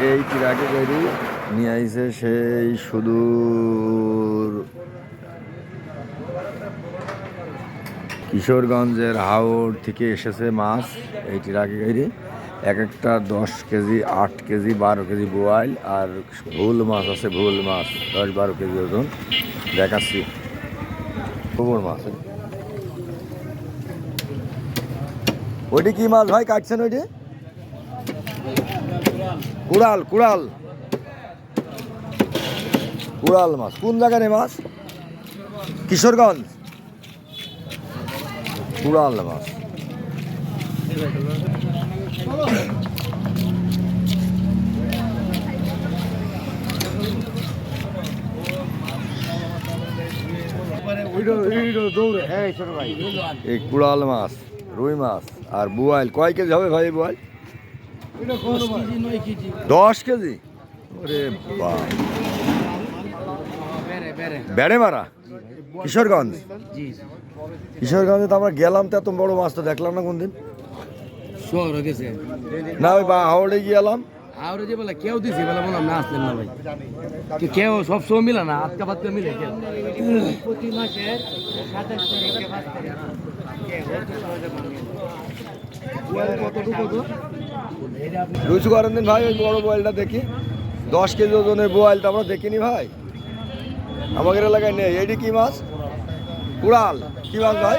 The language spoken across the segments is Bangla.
এই ট্রাকে গাড়ি নিয়ে আইছে সেই সুদূর কিশোরগঞ্জের হাওড় থেকে এসেছে মাছ। এই ট্রাকে গাড়ি এক একটা 10 কেজি, 8 কেজি, 12 কেজি বোয়াল আর ভুল মাছ আছে। ভুল মাছ 10-12 কেজি ওজন দেখাচ্ছি। গোবর মাছ। ওইটি কি মাছ ভাই কাটছেন? ওইটি কুড়াল। কুড়াল কুড়াল মাছ। কোন জায়গার এই মাছ? কিশোরগঞ্জ। কুড়াল মাছ। এই কুড়াল মাছ, রুই মাছ আর বোয়াল কয় কেজি হবে ভাই? বোয়াল 10 কেজি। ওরে বাবা, বেড়ে মারা কিশোরগঞ্জ। কিশোরগঞ্জে তো আমরা গেলাম, তো এত বড় মাছ তো দেখলাম না কোনদিন। না ওই হাওড়ে গিয়েলাম। আর যে বলে কেউ দিছে বলে বললাম না, আসলেন না ভাই। কেউ সব সময় মিলে না, আজকা পাতকা মিলে কেউ প্রতি মাসের 27 তারিখে 5 তারিখ রুচু করেন দিন ভাই। ওই বড় বোয়ালটা দেখি, 10 কেজি ওজনের বোয়ালটা আমরা দেখিনি ভাই, আমাদের এলাকায় নেই। এইটি কি মাছ? কুড়াল। কি মাছ ভাই?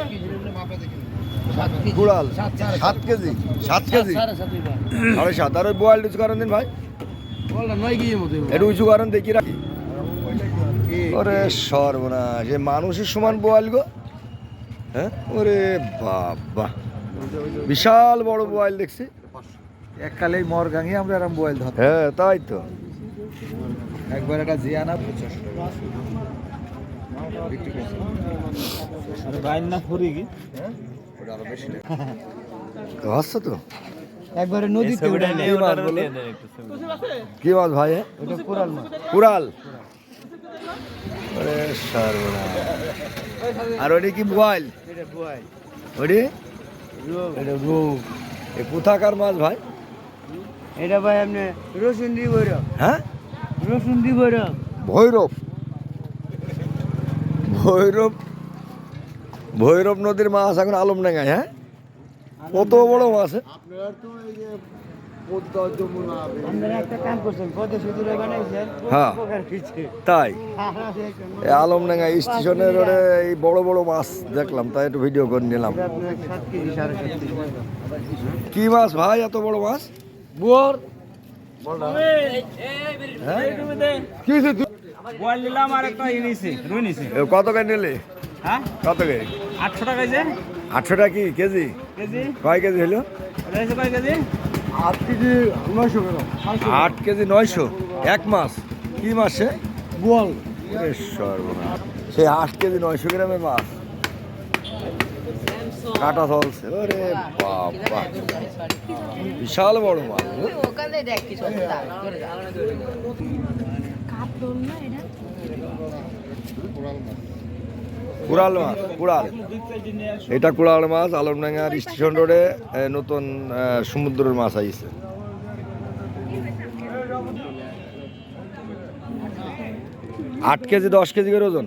কুড়াল 7 কেজি। 7 কেজি 7.5। আর ওই বোয়াল উঁচু করেন দিন ভাই, একটু উঁচু করেন দেখি রাখি। ওরে সর্বনাশ, যে মানুষের সমান বোয়াল গো। হ্যাঁ, ওরে বাবা, বিশাল বড় বোয়াল দেখছি। এককালে মরগাঙে আমরা এরকম বোয়াল ধরতাম। হ্যাঁ তাই তো। একবার একটা জিয়ানা হচ্ছে তো একবারে নদীতে কি মাছ ভাই? কুড়াল মাছ। কুড়াল। আর ওটি কি বোয়াল? ওটি কোথাকার মাছ ভাই? এটা ভাই আপনি রসুন দি ভৈরব। হ্যাঁ, রসুন দি ভৈরব। ভৈরব। ভৈরব ভৈরব নদীর মাছ এখন আলমডাঙ্গায়। হ্যাঁ, কত বড় মাছ। হ্যাঁ তাই, আলমডাঙ্গা স্টেশনের ওরে এই বড় বড় মাছ দেখলাম, তাই একটু ভিডিও করে নিলাম। কি মাছ ভাই এত বড় মাছ? বোয়াল নিলাম আর একটা রুই নিছে। কত করে নিলে? হ্যাঁ, কত করে? 800 টাকা। 800 টাকা কি কেজি? কয় কেজি হলো? কয় কেজি? 8 কেজি 900 গ্রাম। 8 কেজি 900। এক মাছ। কি মাছ সে? বোয়াল। সে 8 কেজি 900 গ্রামের মাছ কাটা চলছে। ওরে বাবা, বিশাল বড় মাছ। কুড়াল মাছ। কুড়াল, এটা কুড়াল মাছ। আলমডাঙ্গার স্টেশন রোডে নতুন সমুদ্রের মাছ আইছে। 8 কেজি 10 কেজি করে ওজন।